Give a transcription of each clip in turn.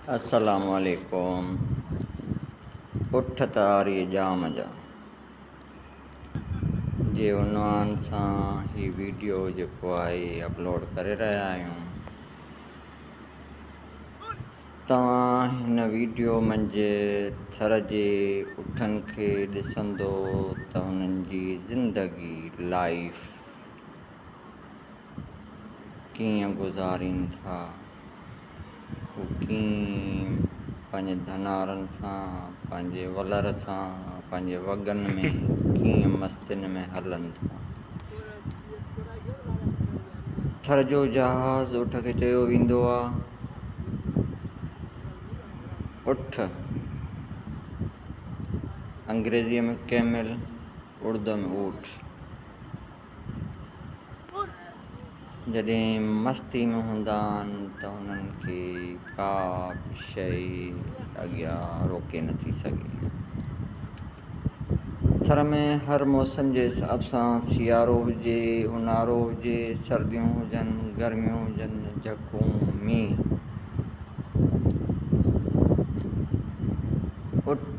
अस्सलामु अलैकुम। उठ तारी जाम जा जे उनवान सां ही वीडियो जेको आहे अपलोड करे रहिया आहियूं। तव्हां हिन वीडियो मंझि थर जे उठनि खे ॾिसंदो त हुननि जी ज़िंदगी लाइफ कीअं गुज़ारीनि था, हू कीअं पंहिंजे धनारनि सां, पंहिंजे वलर सां, पंहिंजे वॻनि में कीअं मस्तियुनि में हलनि था। थर जो जहाज़ उठ खे चयो वेंदो आहे। उठ अंग्रेज़ीअ में कैमल, उर्दू में ऊठ। जॾहिं मस्ती में हूंदा आहिनि त हुननि खे का बि शइ अॻियां रोके नथी सघे। थर में हर मौसम जे हिसाब सां सियारो हुजे, ऊन्हारो हुजे, सर्दियूं हुजनि, गर्मियूं हुजनि, झकूं, मींहुं, उठ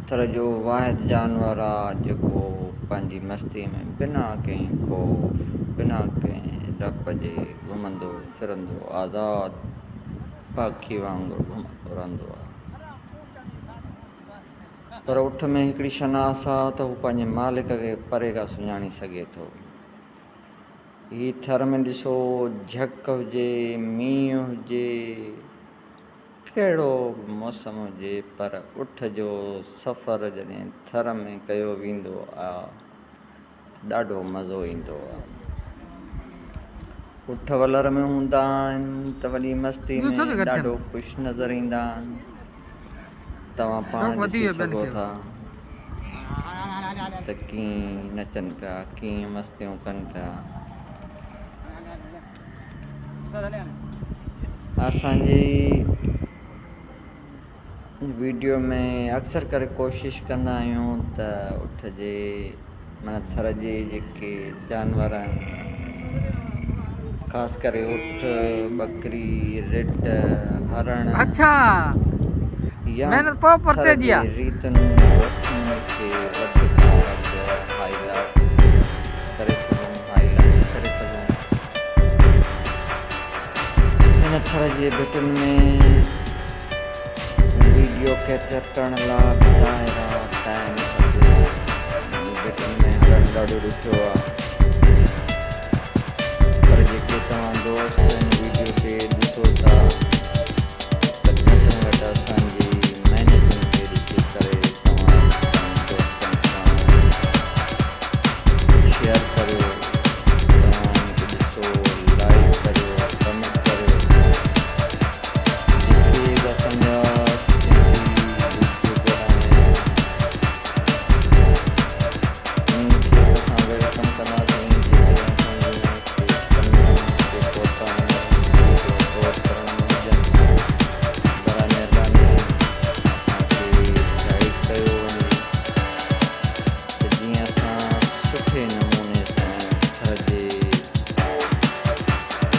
थर जो वाहिद जानवर आहे जेको पंहिंजी मस्ती में बिना कंहिं खौफ़, बिना कंहिं डप जे घुमंदो फिरंदो आज़ाद पखी वांगुरु घुमंदो रहंदो आहे। पर उठ में हिकिड़ी शनास आहे त हू पंहिंजे मालिक खे परे खां सुञाणी सघे थो। ही थर में ॾिसो, झक हुजे, मींहुं हुजे, कहिड़ो बि मौसम हुजे, पर उठ जो सफ़र जॾहिं थर में कयो वेंदो आहे ॾाढो मज़ो ईंदो आहे। उठ वलर में हूंदा आहिनि त वॾी मस्ती में ॾाढो ख़ुशि नज़र ईंदा आहिनि। तव्हां पाण ॾिसी सघो था त कीअं नचनि पिया, कीअं मस्तियूं कनि पिया। असांजी वीडियो में अक्सर करे कोशिशि कंदा आहियूं त उठ जे माना थर जे जेके जानवर आहिनि, ख़ासि करे उठ, बकरी, रिट, हरण, या थर जे रीतियुनि रस्मुनि खे वधि खां वधि हाईलाइट करे सघूं। हिन थर जे भिटियुनि में वीडियो कैप्चर करण लाइ ॿुधाइणा टाइम खपे। भिटियुनि में हलणु ॾाढो ॾुखियो आहे, पर जेके तव्हां दोस्त हिन वीडियो खे ॾिसो था त घटि में घटि असांजी महिनतुनि खे ॾिसी करे तव्हां दोस्तनि सां शेयर करियो, तव्हां हिनखे ॾिसो, लाइक करियो, कमेंट करियो। जेके असांजा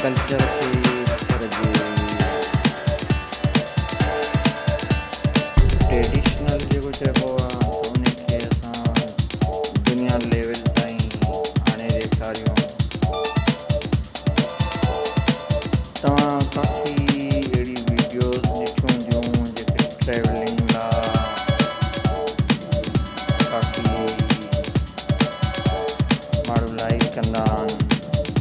कल्चर खे, थर जे ट्रेडिशनल जेको चइबो आहे उनखे असां दुनिया लेवल ताईं आणे ॾेखारियूं। तव्हां काफ़ी अहिड़ी वीडियोज़ ॾिठियूं हूंदियूं जेके ट्रेवलिंग लाइ काफ़ी माण्हू लाइक कंदा आहिनि,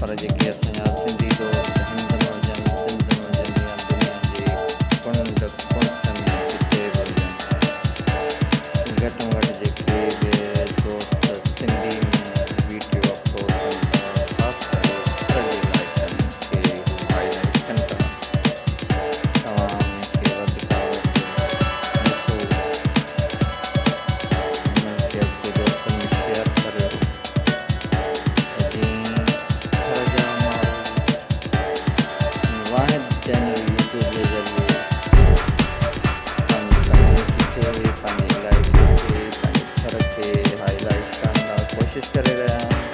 पर जेके असांजा सिंधी दोस्त हिंद में हुजनि, सिंध में हुजनि, या दुनिया जे कोननि में किथे बि हुजनि, घटि में घटि जेके बि दोस्त सिंधी में वीडियो अपलोड कनि था, ख़ासि करे थर जे इलाइक़नि खे हू हाईलाइट कनि था। तव्हां उनखे वधि खां वधि ॾिसो, उनखे अॻिते दोस्तनि में शेयर करियो त जीअं थर जा माण्हू वाहिद चैनल यूट्यूब जे ज़रिए पंहिंजी कम्यूनिटी खे, पंहिंजे इलाइक़े खे, पंहिंजे थर खे हाईलाइट करण लाइ कोशिशि करे रहिया आहिनि।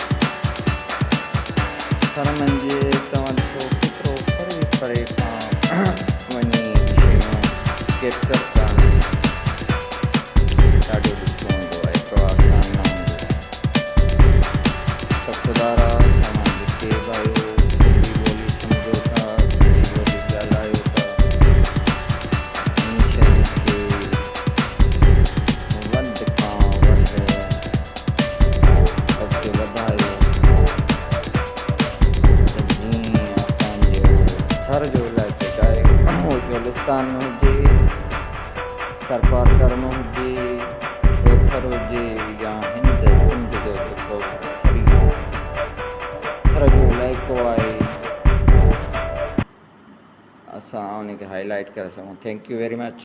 थर मंझि तव्हां ॾिसो केतिरो परे परे खां एक्सेप्ट करणु ॾाढो ॾुखियो हूंदो आहे, एतिरो आसान न हूंदो आहे। त ख़ुदारा तव्हां जेके बि आहियो सिंधी ॿोली सम्झो था, सिंधी ॿोली ॻाल्हायो था, इन शयुनि खे वधि खां वधि अॻिते वधायो त जीअं असांजो थर जो इलाइक़ो चाहे उहो बलूचिस्तान में हुजे, सरकारगर में हुजे, ओथर हुजे या हिंद सिंध जो जेको थर जो इलाइक़ो आहे, असां उनखे हाईलाइट करे सघूं। Thank U very much.